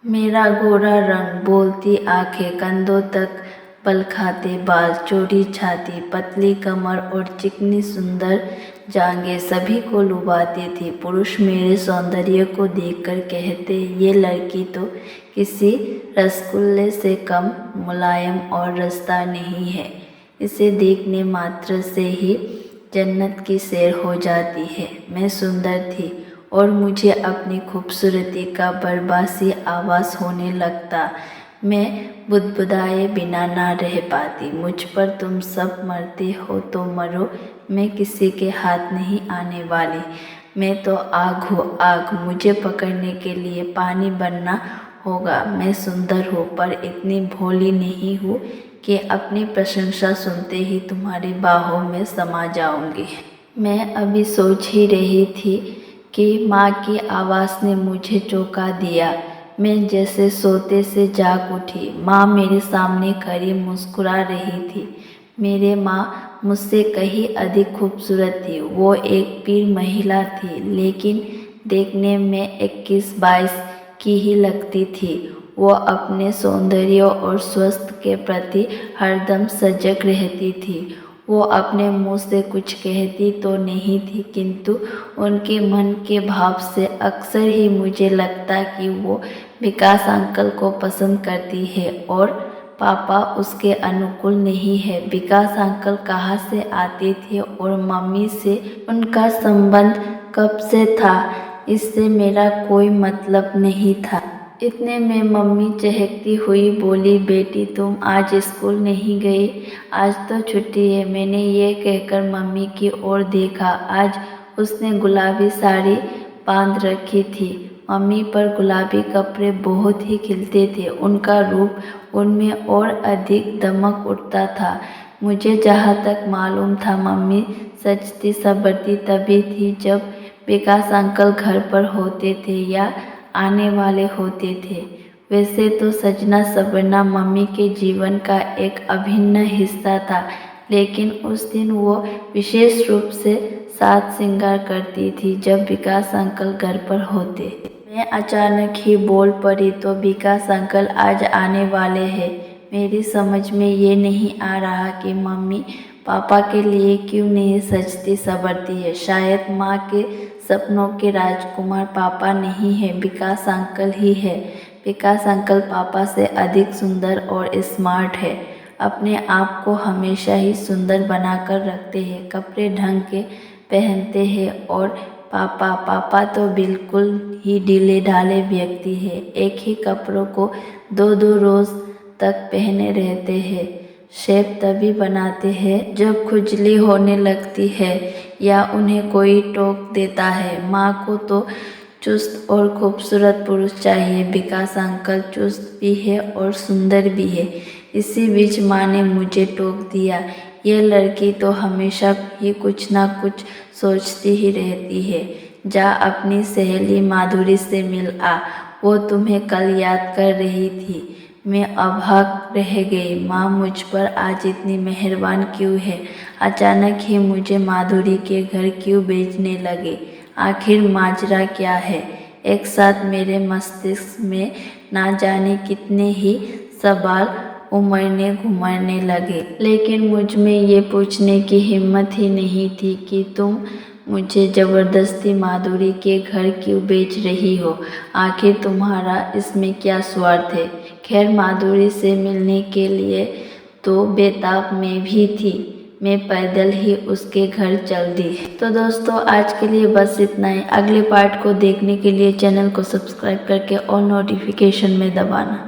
मेरा गोरा रंग, बोलती आंखें, कंधों तक बल खाते बाल, चौड़ी छाती, पतली कमर और चिकनी सुंदर जांघें सभी को लुभाती थी। पुरुष मेरे सौंदर्य को देखकर कहते, ये लड़की तो किसी रसगुल्ले से कम मुलायम और रसदार नहीं है। इसे देखने मात्र से ही जन्नत की सैर हो जाती है। मैं सुंदर थी और मुझे अपनी खूबसूरती का बरबासी आभास होने लगता। मैं बुदबुदाए बिना ना रह पाती। मुझ पर तुम सब मरते हो तो मरो, मैं किसी के हाथ नहीं आने वाली। मैं तो आग हूँ आग, मुझे पकड़ने के लिए पानी बनना होगा। मैं सुंदर हूँ पर इतनी भोली नहीं हूँ कि अपनी प्रशंसा सुनते ही तुम्हारी बाहों में समा जाऊंगी। मैं अभी सोच ही रही थी कि माँ की आवाज़ ने मुझे चौंका दिया। मैं जैसे सोते से जाग उठी। माँ मेरे सामने खड़ी मुस्कुरा रही थी। मेरे माँ मुझसे कहीं अधिक खूबसूरत थी। वो एक पीर महिला थी, लेकिन देखने में 21-22 की ही लगती थी। वो अपने सौंदर्य और स्वास्थ्य के प्रति हरदम सजग रहती थी। वो अपने मुंह से कुछ कहती तो नहीं थी, किंतु उनके मन के भाव से अक्सर ही मुझे लगता कि वो विकास अंकल को पसंद करती है और पापा उसके अनुकूल नहीं है। विकास अंकल कहाँ से आते थे और मम्मी से उनका संबंध कब से था, इससे मेरा कोई मतलब नहीं था। इतने में मम्मी चहकती हुई बोली, बेटी तुम आज स्कूल नहीं गई? आज तो छुट्टी है। मैंने ये कहकर मम्मी की ओर देखा। आज उसने गुलाबी साड़ी बांध रखी थी। मम्मी पर गुलाबी कपड़े बहुत ही खिलते थे। उनका रूप उनमें और अधिक दमक उठता था। मुझे जहाँ तक मालूम था, मम्मी सजती संवरती तभी थी जब विकास अंकल घर पर होते थे या आने वाले होते थे। वैसे तो सजना संवरना मम्मी के जीवन का एक अभिन्न हिस्सा था, लेकिन उस दिन वो विशेष रूप से साज श्रृंगार करती थी जब विकास अंकल घर पर होते। मैं अचानक ही बोल पड़ी, तो विकास अंकल आज आने वाले हैं। मेरी समझ में ये नहीं आ रहा कि मम्मी पापा के लिए क्यों नहीं सजती संवरती है। शायद माँ के सपनों के राजकुमार पापा नहीं है, विकास अंकल ही है। विकास अंकल पापा से अधिक सुंदर और स्मार्ट है। अपने आप को हमेशा ही सुंदर बनाकर रखते हैं, कपड़े ढंग के पहनते हैं। और पापा तो बिल्कुल ही ढीले ढाले व्यक्ति है। एक ही कपड़ों को 2-2 रोज तक पहने रहते हैं। शेप तभी बनाते हैं जब खुजली होने लगती है या उन्हें कोई टोक देता है। माँ को तो चुस्त और खूबसूरत पुरुष चाहिए। विकास अंकल चुस्त भी है और सुंदर भी है। इसी बीच माँ ने मुझे टोक दिया, ये लड़की तो हमेशा ही कुछ ना कुछ सोचती ही रहती है। जा अपनी सहेली माधुरी से मिल आ, वो तुम्हें कल याद कर रही थी। मैं अभाग रह गई। माँ मुझ पर आज इतनी मेहरबान क्यों है? अचानक ही मुझे माधुरी के घर क्यों भेजने लगे? आखिर माजरा क्या है? एक साथ मेरे मस्तिष्क में ना जाने कितने ही सवाल उमड़ने घुमड़ने लगे, लेकिन मुझ में ये पूछने की हिम्मत ही नहीं थी कि तुम मुझे ज़बरदस्ती माधुरी के घर क्यों भेज रही हो? आखिर तुम्हारा इसमें क्या स्वार्थ है? खैर, माधुरी से मिलने के लिए तो बेताब में भी थी। मैं पैदल ही उसके घर चल दी। तो दोस्तों, आज के लिए बस इतना ही। अगले पार्ट को देखने के लिए चैनल को सब्सक्राइब करके और नोटिफिकेशन में दबाना।